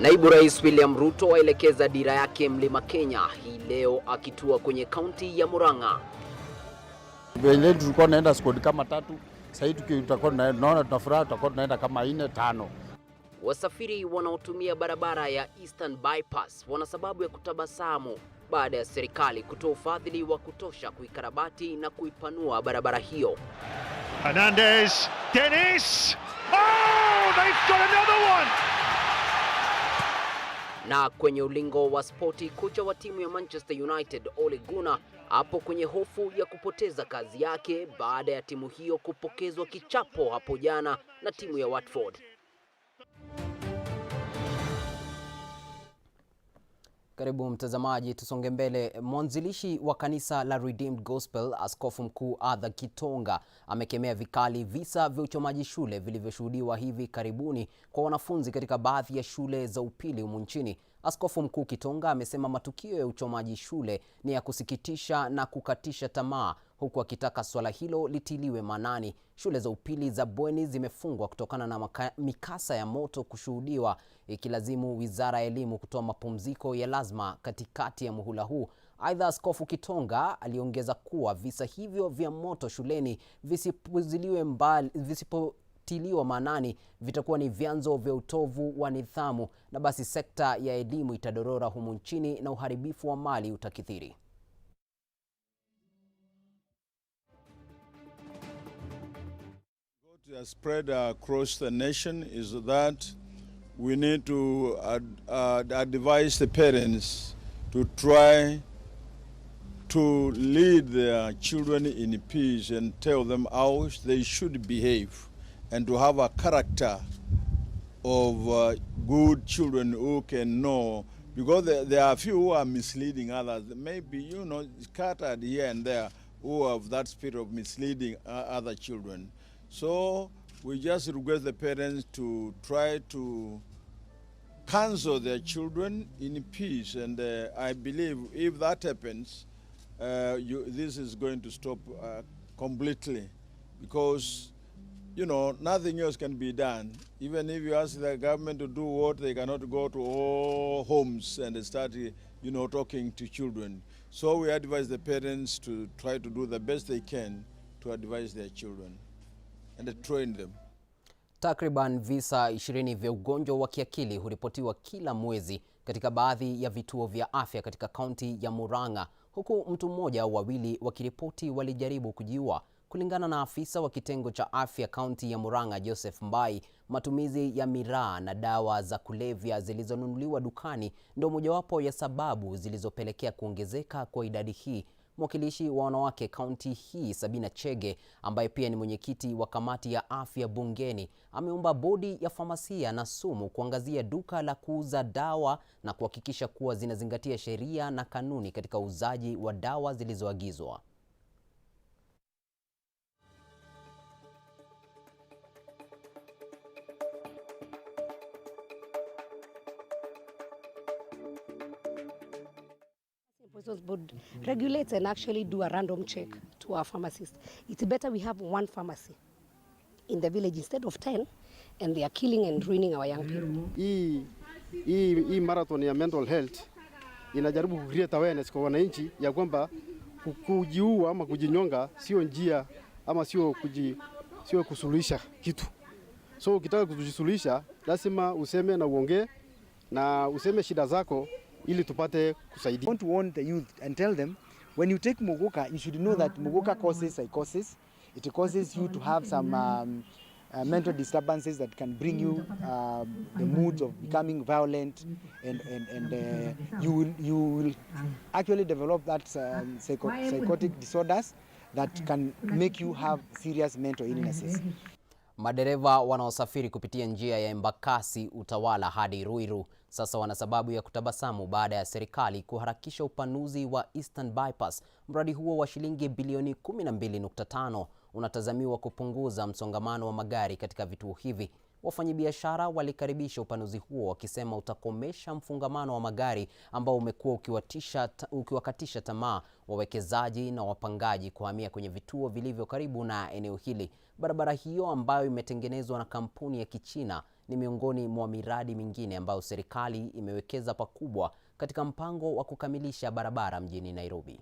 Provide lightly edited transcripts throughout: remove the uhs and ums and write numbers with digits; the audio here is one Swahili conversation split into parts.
Naibu Rais William Ruto aelekeza dira yake Mlima Kenya hii leo akitua kwenye kaunti ya Murang'a. Vile tulikuwa naenda squad kama 3, sasa hivi tutakuwa naona tunafurahi tutakuwa tunaenda kama 4 5. Wasafiri wanaotumia barabara ya Eastern Bypass wana sababu ya kutabasamu baada ya serikali kutoa ufadhili wa kutosha kuikarabati na kuipanua barabara hiyo. Hernandez, Dennis! Oh, they've got another one! Na kwenye ulingo wa spoti, kocha wa timu ya Manchester United Ole Gunnar hapo kwenye hofu ya kupoteza kazi yake baada ya timu hiyo kupokezwa kichapo hapo jana na timu ya Watford. Karibu mtazamaji, tusonge mbele. Mwanzilishi wa kanisa la Redeemed Gospel, Askofu Mkuu Adhuhuri Kitonga, amekemea vikali visa vya uchomaji shule vilivyoshuhudiwa hivi karibuni kwa wanafunzi katika baadhi ya shule za upili humu nchini. Askofu Mkuu Kitonga amesema matukio ya uchomaji shule ni ya kusikitisha na kukatisha tamaa, huku akitaka swala hilo litiliwe maanani. Shule za upili za bweni zimefungwa kutokana na mikasa ya moto kushuhudiwa, ikilazimu Wizara ya Elimu kutoa mapumziko ya lazima katikati ya muhula huu. Aidha, Askofu Kitonga aliongeza kuwa visa hivyo vya moto shuleni visipotiliwa maanani vitakuwa ni vyanzo vya utovu wa nidhamu, na basi sekta ya elimu itadorora humu nchini na uharibifu wa mali utakithiri. What has spread across the nation is that we need to advise the parents to try to lead their children in peace and tell them how they should behave, and to have a character of good children who can know, because there are a few who are misleading others, maybe, scattered here and there, who have that spirit of misleading other children. So we just request the parents to try to counsel their children in peace, and I believe if that happens, this is going to stop completely, because nothing else can be done. Even if you ask the government to do what, they cannot go to all homes and start talking to children. So we advise the parents to try to do the best they can to advise their children and train them. Takriban visa 20 vya ugonjwa wa kiakili huripotiwa kila mwezi katika baadhi ya vituo vya afya katika kaunti ya Murang'a, huku mtu mmoja au wawili wakiripoti walijaribu kujiua. Kulingana na afisa wa kitengo cha afya kaunti ya Murang'a Joseph Mbai, matumizi ya miraa na dawa za kulevya zilizonunuliwa dukani ndio mojawapo ya sababu zilizopelekea kuongezeka kwa idadi hii. Mwakilishi wa wanawake kaunti hii Sabina Chege, ambaye pia ni mwenyekiti wa kamati ya afya bungeni, ameomba bodi ya famasia na sumu kuangazia duka la kuuza dawa na kuhakikisha kuwa zinazingatia sheria na kanuni katika uuzaji wa dawa zilizoagizwa. Board regulates and actually do a random check to our pharmacists. It's better we have one pharmacy in the village instead of 10, and they are killing and ruining our young people. Hii marathon ya mental health inajaribu create awareness kwa wananchi ya kwamba kujiua ama kujinyonga sio njia ama sio kusuluhisha kitu. So ukitaka kujisuluhisha lazima useme na uongee na useme shida zako ili tupate kusaidia. I want to warn the youth and tell them, when you take muguka, you should know that muguka causes psychosis. It causes you to have some mental disturbances that can bring you the moods of becoming violent, and you will actually develop that psychotic disorders that can make you have serious mental illnesses. Madereva wanaosafiri kupitia njia ya Embakasi Utawala hadi Ruiru sasa wana sababu ya kutabasamu baada ya serikali kuharakisha upanuzi wa Eastern Bypass. Mradi huo wa shilingi bilioni 12.5 unatazamiwa kupunguza msongamano wa magari katika vituo hivi. Wafanyabiashara walikaribisha upanuzi huo wakisema utakomesha mfungamano wa magari ambao umekuwa ukiwakatisha tamaa wawekezaji na wapangaji kuhamia kwenye vituo vilivyo karibu na eneo hili. Barabara hiyo ambayo imetengenezwa na kampuni ya Kichina ni miongoni mwa miradi mingine ambayo serikali imewekeza pakubwa katika mpango wa kukamilisha barabara mjini Nairobi.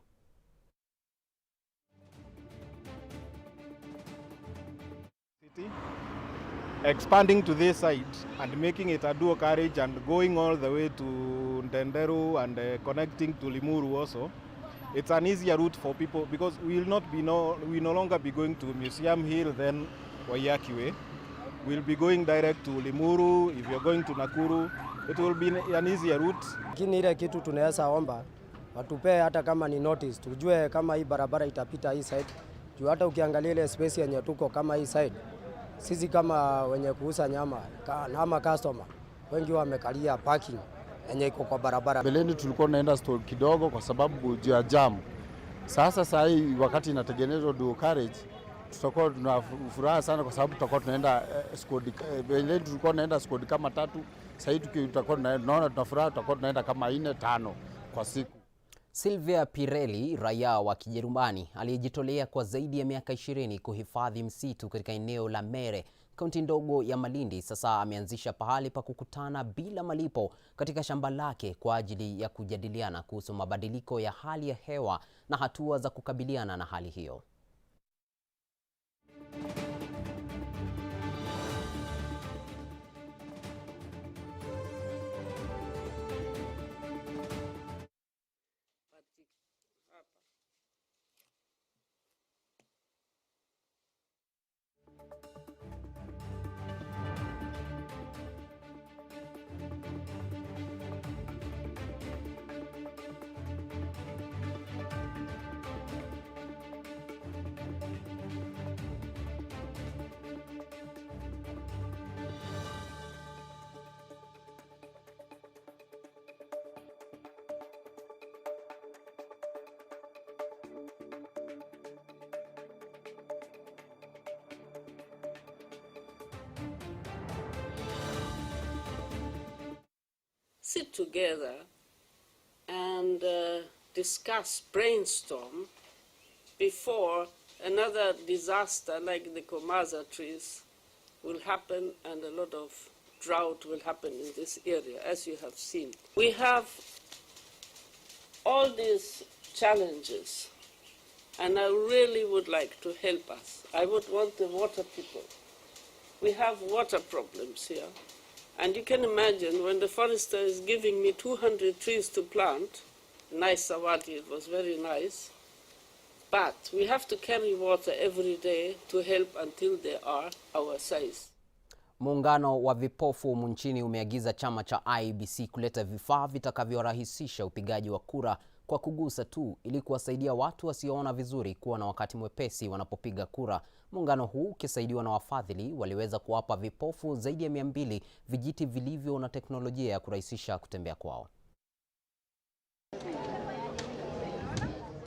Expanding to this side and making it a dual carriage and going all the way to Ndenderu and connecting to Limuru also. It's an easier route for people because we no longer be going to Museum Hill then Waiyaki Way. We'll be going direct to Limuru. If you're going to Nakuru, it will be an easier route. Lakini ile kitu tunaweza omba watupe hata kama ni notice, tujue kama hii barabara itapita hii side. Juu hata ukiangalia ile space yenye tuko kama hii side, sisi kama wenye kuuza nyama ama customer wengi wamekalia parking yenye iko kwa barabara. Beleni tulikuwa naenda store kidogo kwa sababu ya jam. Sasa hii wakati inatengenezwa dual carriage tutakuwa tuna furaha sana kwa sababu tutakuwa tunaenda squad. Beleni tulikuwa naenda squad kama 3, sasa tutakuwa tunaona tuna furaha tutakuwa tunaenda kama 4 5 kwa siku. Silvia Pirelli, raia wa Kijerumani aliyejitolea kwa zaidi ya miaka 20 kuhifadhi msitu katika eneo la Mere, kaunti ndogo ya Malindi, sasa ameanzisha pahali pa kukutana bila malipo katika shamba lake kwa ajili ya kujadiliana kuhusu mabadiliko ya hali ya hewa na hatua za kukabiliana na hali hiyo. Sit together and discuss, brainstorm before another disaster like the Komaza trees will happen and a lot of drought will happen in this area, as you have seen. We have all these challenges, and I really would like to help us. I would want the water people. We have water problems here. And you can imagine when the forester is giving me 200 trees to plant, nice Sawati, it was very nice, but we have to carry water every day to help until they are our size. Muungano wa vipofu nchini umeagiza chama cha IEBC kuleta vifaa vitakavyorahisisha upigaji wa kura kwa kugusa tu ili kuwasaidia watu wasioona vizuri kuwa na wakati mwepesi wanapopiga kura. Muungano huu ukisaidiwa na wafadhili waliweza kuwapa vipofu zaidi ya 200 vijiti vilivyo na teknolojia ya kurahisisha kutembea kwao.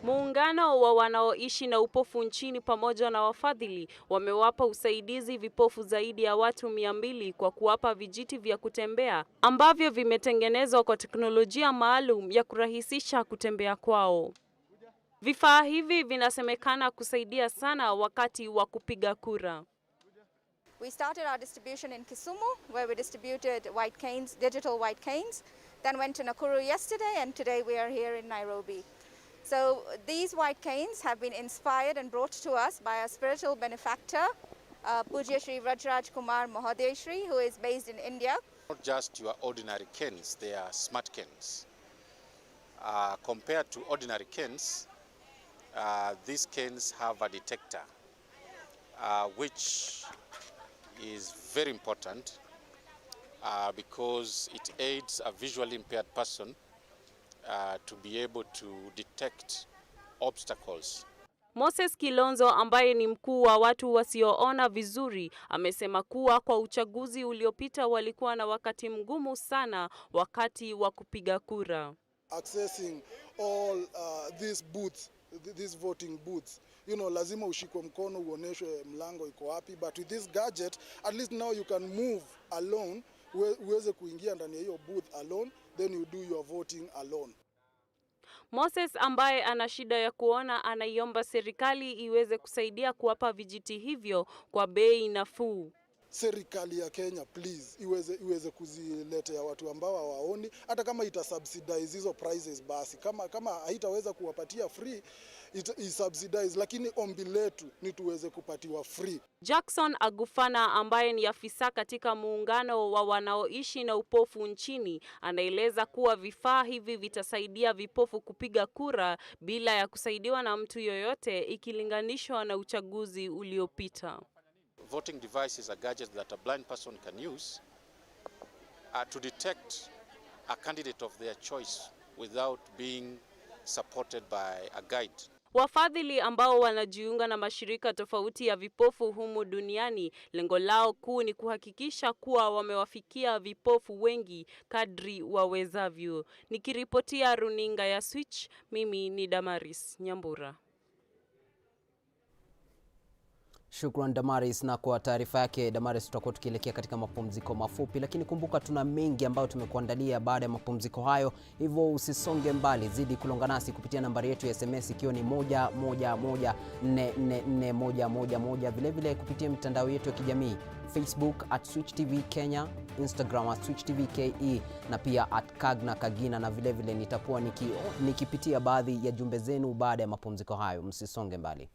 Muungano wa wanaoishi na upofu nchini pamoja na wafadhili wamewapa usaidizi vipofu zaidi ya watu 200 kwa kuwapa vijiti vya kutembea ambavyo vimetengenezwa kwa teknolojia maalum ya kurahisisha kutembea kwao. Vifaa hivi vinasemekana kusaidia sana wakati wa kupiga kura. We started our distribution in Kisumu, where we distributed white canes, digital white canes, then went to Nakuru yesterday, and today we are here in Nairobi. So these white canes have been inspired and brought to us by a spiritual benefactor, Pujya Shri Vrajraj Kumar Mahadeshri, who is based in India. Not just your ordinary canes, they are smart canes. Compared to ordinary canes, these canes have a detector, which is very important because it aids a visually impaired person to be able to detect obstacles. Moses Kilonzo ambaye ni mkuu wa watu wasioona vizuri amesema kuwa kwa uchaguzi uliopita walikuwa na wakati mgumu sana wakati wa kupiga kura. Accessing all these booths, these voting booths, you know, lazima ushikwe mkono uoneshwe mlango iko wapi, but with this gadget at least now you can move alone, uweze kuingia ndani ya hiyo booth alone, then you do your voting alone. Moses ambaye ana shida ya kuona anaiomba serikali iweze kusaidia kuwapa vijiti hivyo kwa bei nafuu. serikali ya Kenya please iweze kuziletea watu ambao hawaoni, hata kama itasubsidize hizo prices basi, kama haitaweza kuwapatia free isubsidize, lakini ombi letu ni tuweze kupatiwa free. Jackson Agufana ambaye ni afisa katika muungano wa wanaoishi na upofu nchini anaeleza kuwa vifaa hivi vitasaidia vipofu kupiga kura bila ya kusaidiwa na mtu yoyote ikilinganishwa na uchaguzi uliopita. Voting device is a gadget that a blind person can use to detect a candidate of their choice without being supported by a guide. Wafadhili ambao wanajiunga na mashirika tofauti ya vipofu humu duniani, lengo lao kuu ni kuhakikisha kuwa wamewafikia vipofu wengi kadri wawezavyo. Nikiripotia runinga ya Switch, mimi ni Damaris Nyambura. Shukran Damaris, na kwa taarifa yake Damaris tutakuwa tukielekea katika mapumziko mafupi, lakini kumbuka tuna mengi ambayo tumekuandalia baada ya mapumziko hayo, hivyo usisonge mbali, zidi kulonga nasi kupitia nambari yetu ya SMS ikiwa ni 1114441111, vile vile kupitia mitandao yetu ya kijamii Facebook @SwitchTV Kenya, Instagram @SwitchTV KE na pia @Kagna Kagina, na vile vile nitakuwa nikipitia baadhi ya jumbe zenu baada ya mapumziko hayo. Msisonge mbali.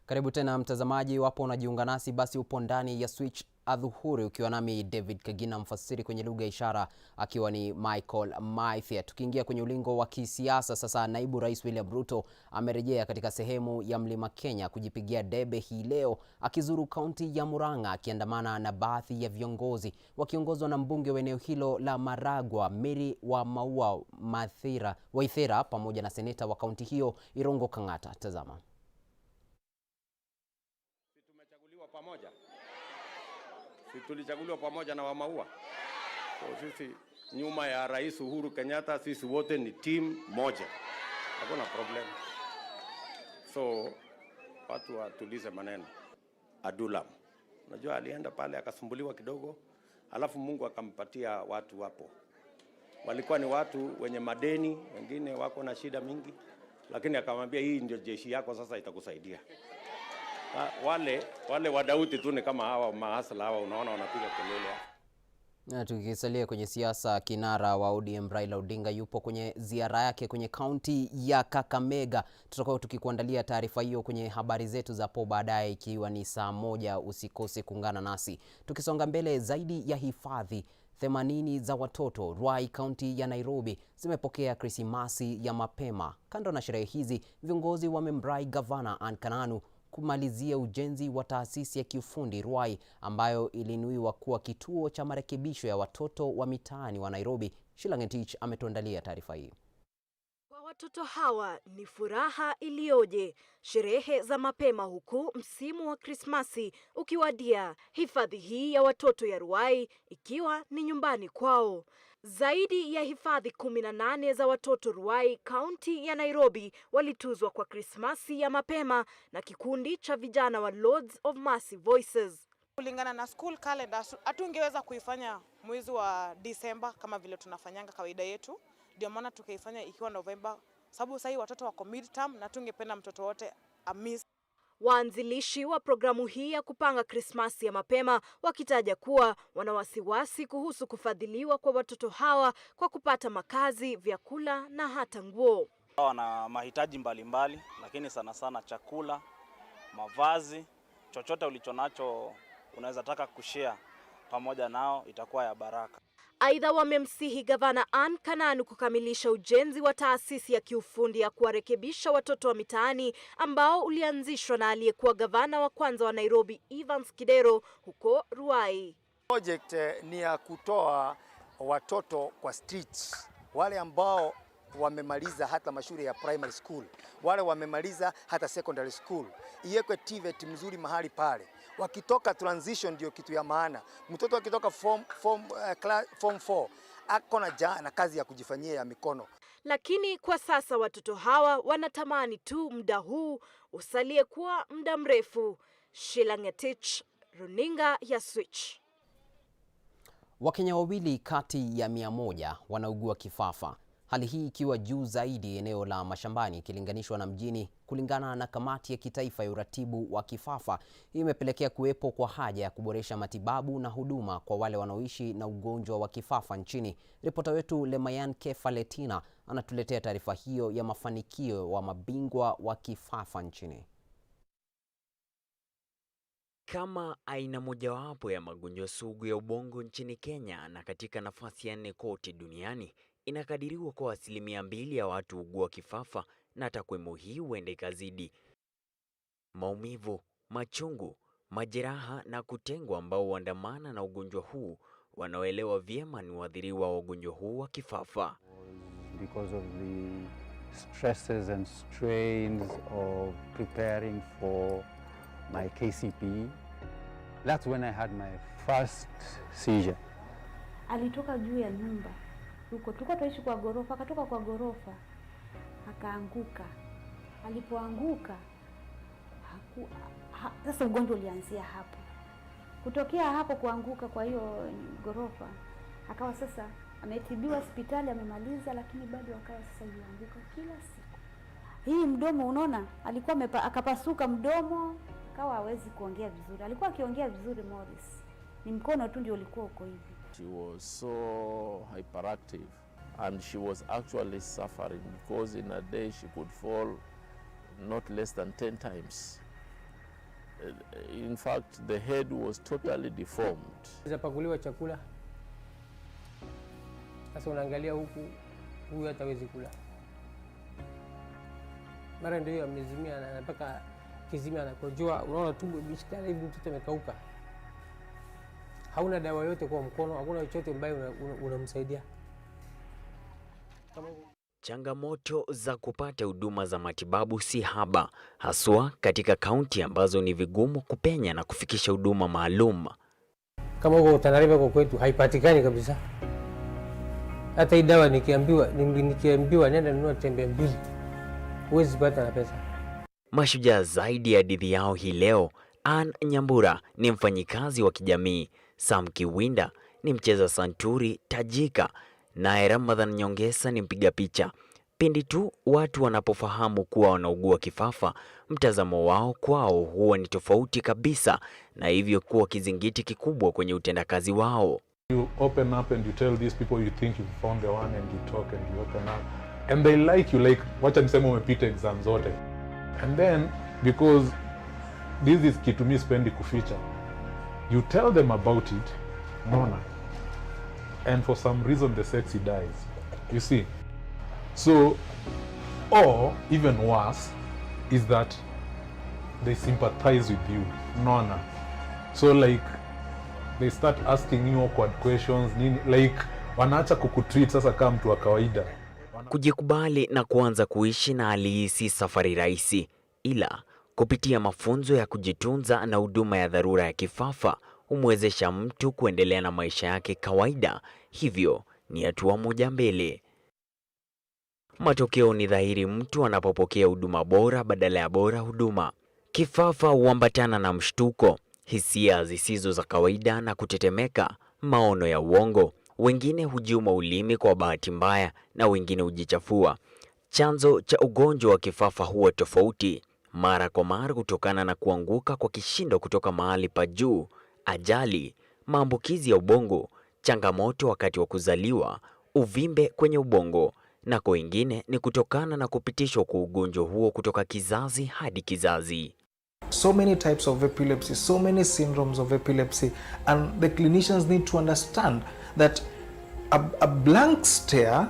Karibu tena mtazamaji, iwapo unajiunga nasi basi upo ndani ya Switch Adhuhuri ukiwa nami David Kagina, mfasiri kwenye lugha ya ishara akiwa ni Michael Maithia. Tukiingia kwenye ulingo wa kisiasa sasa, naibu rais William Ruto amerejea katika sehemu ya Mlima Kenya kujipigia debe hii leo, akizuru kaunti ya Murang'a akiandamana na baadhi ya viongozi wakiongozwa na mbunge wa eneo hilo la Maragwa Mary wa Maua Waithera pamoja na seneta wa kaunti hiyo Irungu Kang'ata. Tazama. Pamoja. Tulichaguliwa pamoja na Wamaua. So sisi nyuma ya Rais Uhuru Kenyatta, sisi wote ni team moja. Hakuna problem. So watu watulize maneno. Adulam. Unajua alienda pale akasumbuliwa kidogo, alafu Mungu akampatia watu wapo. Walikuwa ni watu wenye madeni, wengine wako na shida mingi, lakini akamwambia hii ndio jeshi yako sasa itakusaidia. Wale wadauti tu ni kama hawa mahasla hawa, unaona wanapiga kelele. Na tukisalia kwenye siasa, kinara wa ODM Raila Odinga yupo kwenye ziara yake kwenye kaunti ya Kakamega. Tutakuwa tukikuandalia taarifa hiyo kwenye habari zetu za hapo baadaye, ikiwa ni saa 1. Usikose kuungana nasi. Tukisonga mbele, zaidi ya hifadhi 80 za watoto Ruai kaunti ya Nairobi zimepokea Krismasi ya mapema. Kando na sherehe hizi, viongozi wamemrai gavana Ann Kananu kumalizia ujenzi wa taasisi ya kiufundi Ruai ambayo ilinuiwa kuwa kituo cha marekebisho ya watoto wa mitaani wa Nairobi. Shilangetich ametuandalia taarifa hii. Kwa watoto hawa ni furaha iliyoje, sherehe za mapema huku msimu wa Krismasi ukiwadia, hifadhi hii ya watoto ya Ruai ikiwa ni nyumbani kwao. Zaidi ya hifadhi 18 za watoto Ruai kaunti ya Nairobi walituzwa kwa Krismasi ya mapema na kikundi cha vijana wa Lords of Mercy Voices. Kulingana na school calendar, hatungeweza kuifanya mwezi wa Disemba kama vile tunafanyanga kawaida yetu. Ndio maana tukaifanya ikiwa Novemba, sababu sasa watoto wako midterm na tungependa mtoto wote amiss. Waanzilishi wa programu hii ya kupanga Krismasi ya mapema wakitaja kuwa wana wasiwasi kuhusu kufadhiliwa kwa watoto hawa kwa kupata makazi, vyakula na hata nguo. Wana mahitaji mbalimbali, lakini sana sana chakula, mavazi, chochote ulichonacho unaweza taka kushare pamoja nao itakuwa ya baraka. Aidha, wamemsihi gavana Ann Kananu kukamilisha ujenzi wa taasisi ya kiufundi ya kuwarekebisha watoto wa mitaani ambao ulianzishwa na aliyekuwa gavana wa kwanza wa Nairobi Evans Kidero huko Ruai. Project ni ya kutoa watoto kwa streets, wale ambao wamemaliza hata mashule ya primary school, wale wamemaliza hata secondary school. Iwekwe TVET mzuri mahali pale. Wakitoka transition ndio kitu ya maana. Mtoto akitoka form 4 ako na kazi ya kujifanyia ya mikono. Lakini kwa sasa watoto hawa wanatamani tu muda huu usalie kuwa muda mrefu. Shilangetich, runinga ya Switch. Wakenya wawili kati ya 100 wanaugua kifafa. Hali hii ikiwa juu zaidi eneo la mashambani ikilinganishwa na mjini, kulingana na kamati ya kitaifa ya uratibu wa kifafa. Hii imepelekea kuwepo kwa haja ya kuboresha matibabu na huduma kwa wale wanaoishi na ugonjwa wa kifafa nchini. Ripota wetu Lemayan Kefaletina anatuletea taarifa hiyo ya mafanikio wa mabingwa wa kifafa nchini. Kama aina mojawapo ya magonjwa sugu ya ubongo nchini Kenya na katika nafasi ya 4 kote duniani, inakadiriwa kwa 2% ya watu ugua kifafa, na takwimu hii huenda ikazidi. Maumivu, machungu, majeraha na kutengwa ambao huandamana na ugonjwa huu wanaoelewa vyema ni waathiriwa wa ugonjwa huu wa kifafa. Because of the stresses and strains of preparing for my KCP, that's when I had my first seizure. Alitoka juu ya nyumba. Tulikuwa tunaishi kwa gorofa, akatoka kwa gorofa akaanguka. Alipoanguka sasa ugonjwa ulianzia hapo. Kutokea hapo kuanguka kwa hiyo gorofa, akawa sasa ametibiwa hospitali, amemaliza, lakini bado akawa sasa yuanguka kila siku. Hii mdomo unaona, alikuwa akapasuka mdomo, akawa hawezi kuongea vizuri. Alikuwa akiongea vizuri Morris, ni mkono tu ndio ulikuwa uko hivi. She was so hyperactive and she was actually suffering because in a day she could fall not less than 10 times. In fact, the head was totally deformed. Zapakuliwa chakula. Sasa unaangalia huku, huyu hatawezi kula. Mara ndio amezimia na mpaka kizimia anakojoa, unaona tumbo imeshikana hivi, mtoto amekauka. Hauna dawa yote kwa mkono, hakuna chochote ambayo unamsaidia. Changamoto za kupata huduma za matibabu si haba, haswa katika kaunti ambazo ni vigumu kupenya na kufikisha huduma maalum. Kama huko Tana River kwa kwetu haipatikani kabisa. Hata hii dawa nikiambiwa nenda nunua tembe 2, huwezi pata na pesa. Mashujaa zaidi ya hadithi yao hii leo. Ann Nyambura ni mfanyikazi wa kijamii, Sam Kiwinda ni mcheza santuri tajika, naye Ramadhan Nyongesa ni mpiga picha. Pindi tu watu wanapofahamu kuwa wanaugua kifafa, mtazamo wao kwao huwa ni tofauti kabisa, na hivyo kuwa kizingiti kikubwa kwenye utendakazi wao. You open up and you tell these people you think you found the one, and you talk and you open up and they like you, like wacha niseme umepita exam zote, and then because this is kitu mimi spendi kuficha, you tell them about it, nona, and for some reason the sexy dies, you see. So, or even worse is that they sympathize with you, nona. So like they start asking you awkward questions, nini, like wanaacha kukutreat sasa kama mtu wa kawaida. Kujikubali na kuanza kuishi na hali hii si safari rahisi, ila kupitia mafunzo ya kujitunza na huduma ya dharura ya kifafa humwezesha mtu kuendelea na maisha yake kawaida. Hivyo ni hatua moja mbele. Matokeo ni dhahiri mtu anapopokea huduma bora badala ya bora huduma. Kifafa huambatana na mshtuko, hisia zisizo za kawaida na kutetemeka, maono ya uongo. Wengine hujiuma ulimi kwa bahati mbaya na wengine hujichafua. Chanzo cha ugonjwa wa kifafa huwa tofauti, mara kwa mara kutokana na kuanguka kwa kishindo kutoka mahali pa juu, ajali, maambukizi ya ubongo, changamoto wakati wa kuzaliwa, uvimbe kwenye ubongo, na kwa wengine ni kutokana na kupitishwa kwa ugonjwa huo kutoka kizazi hadi kizazi. So many types of epilepsy, so many syndromes of epilepsy, and the clinicians need to understand that a blank stare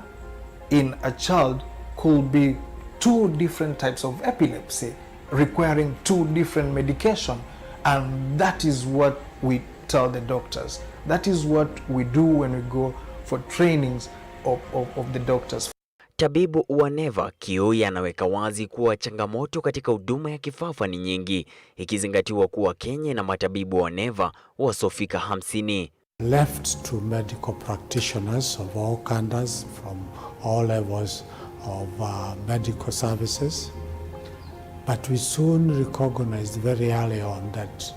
in a child could be 2 different types of epilepsy requiring 2 different medication, and that is what we tell the doctors. That is what we do when we go for trainings of the doctors. Tabibu wa Neva Kioi anaweka wazi kuwa changamoto katika huduma ya kifafa ni nyingi, ikizingatiwa kuwa Kenya na matabibu wa Neva wasofika 50. Left to medical practitioners of all cadres from all levels of medical services, but we soon recognized very early on that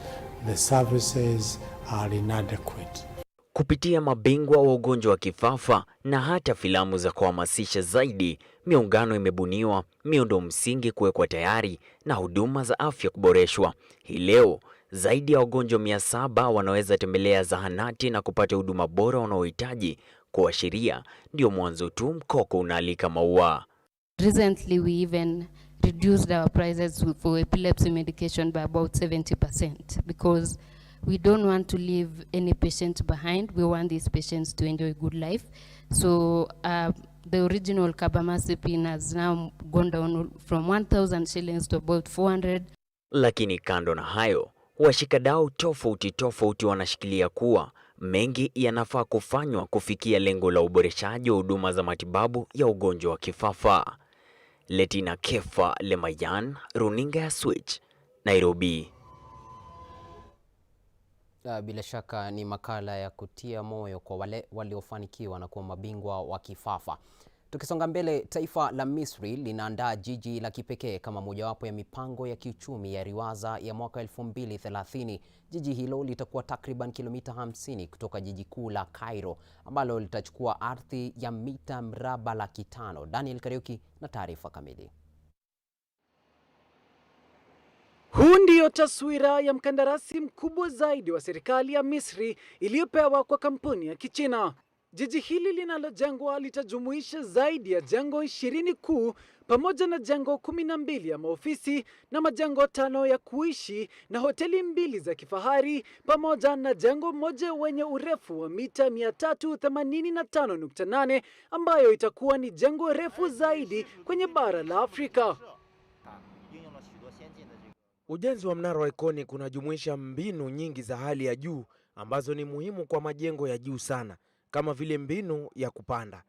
the services are inadequate. Kupitia mabingwa wa ugonjwa wa kifafa na hata filamu za kuhamasisha zaidi, miungano imebuniwa, miundo msingi kuwekwa tayari na huduma za afya kuboreshwa. Hii leo zaidi ya wagonjwa 700 wanaweza tembelea zahanati na kupata huduma bora wanaohitaji. Kuashiria ndio mwanzo tu, mkoko unaalika maua. Recently we even reduced our prices for epilepsy medication by about 70% because we don't want to leave any patient behind. We want these patients to enjoy a good life. So the original carbamazepine has now gone down from 1,000 shillings to about 400. Lakini kando na hayo, washikadau tofauti wanashikilia kuwa mengi yanafaa kufanywa kufikia lengo la uboreshaji wa huduma za matibabu ya ugonjwa wa kifafa. Letina Kefa Lemayan, runinga ya Switch, Nairobi. Bila shaka ni makala ya kutia moyo kwa wale waliofanikiwa na kuwa mabingwa wa kifafa. Tukisonga mbele, taifa la Misri linaandaa jiji la kipekee kama mojawapo ya mipango ya kiuchumi ya Riwaza ya mwaka 2030. Jiji hilo litakuwa takriban kilomita 50 kutoka jiji kuu la Cairo, ambalo litachukua ardhi ya mita mraba 500. Daniel Kariuki na taarifa kamili. Huu ndio taswira ya mkandarasi mkubwa zaidi wa serikali ya Misri iliyopewa kwa kampuni ya Kichina. Jiji hili linalojengwa litajumuisha zaidi ya jengo 20 kuu pamoja na jengo 12 ya maofisi na majengo 5 ya kuishi na hoteli 2 za kifahari pamoja na jengo moja wenye urefu wa mita 385.8 ambayo itakuwa ni jengo refu zaidi kwenye bara la Afrika. Ujenzi wa mnara wa Ikoni kunajumuisha mbinu nyingi za hali ya juu ambazo ni muhimu kwa majengo ya juu sana, kama vile mbinu ya kupanda.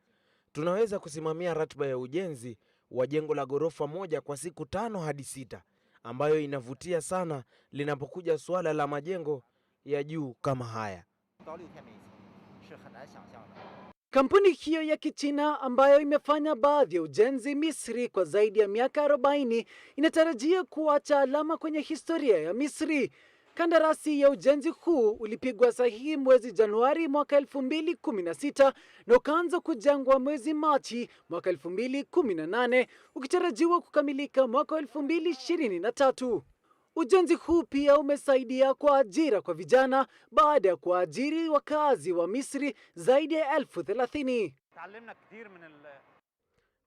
Tunaweza kusimamia ratiba ya ujenzi wa jengo la ghorofa moja kwa siku 5 hadi 6, ambayo inavutia sana linapokuja suala la majengo ya juu kama haya. Kampuni hiyo ya Kichina ambayo imefanya baadhi ya ujenzi Misri kwa zaidi ya miaka 40 inatarajia kuacha alama kwenye historia ya Misri. Kandarasi ya ujenzi huu ulipigwa sahihi mwezi Januari mwaka 2016 na ukaanza kujengwa mwezi Machi mwaka 2018 ukitarajiwa kukamilika mwaka 2023. Ujenzi huu pia umesaidia kwa ajira kwa vijana baada ya kuajiri wakazi wa Misri zaidi ya 30,000.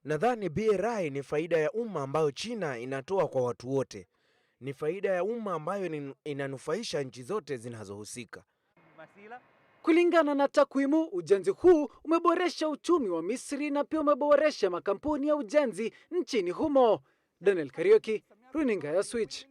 Nadhani BRI ni faida ya umma ambayo China inatoa kwa watu wote. Ni faida ya umma ambayo inanufaisha nchi zote zinazohusika. Kulingana na takwimu, ujenzi huu umeboresha uchumi wa Misri na pia umeboresha makampuni ya ujenzi nchini humo. Daniel Kariuki, Runinga ya Switch.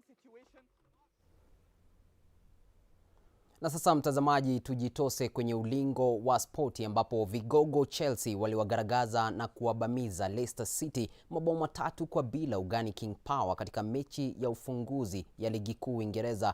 Na sasa mtazamaji, tujitose kwenye ulingo wa spoti ambapo vigogo Chelsea waliwagaragaza na kuwabamiza Leicester City mabao 3 kwa bila ugani King Power katika mechi ya ufunguzi ya ligi kuu Uingereza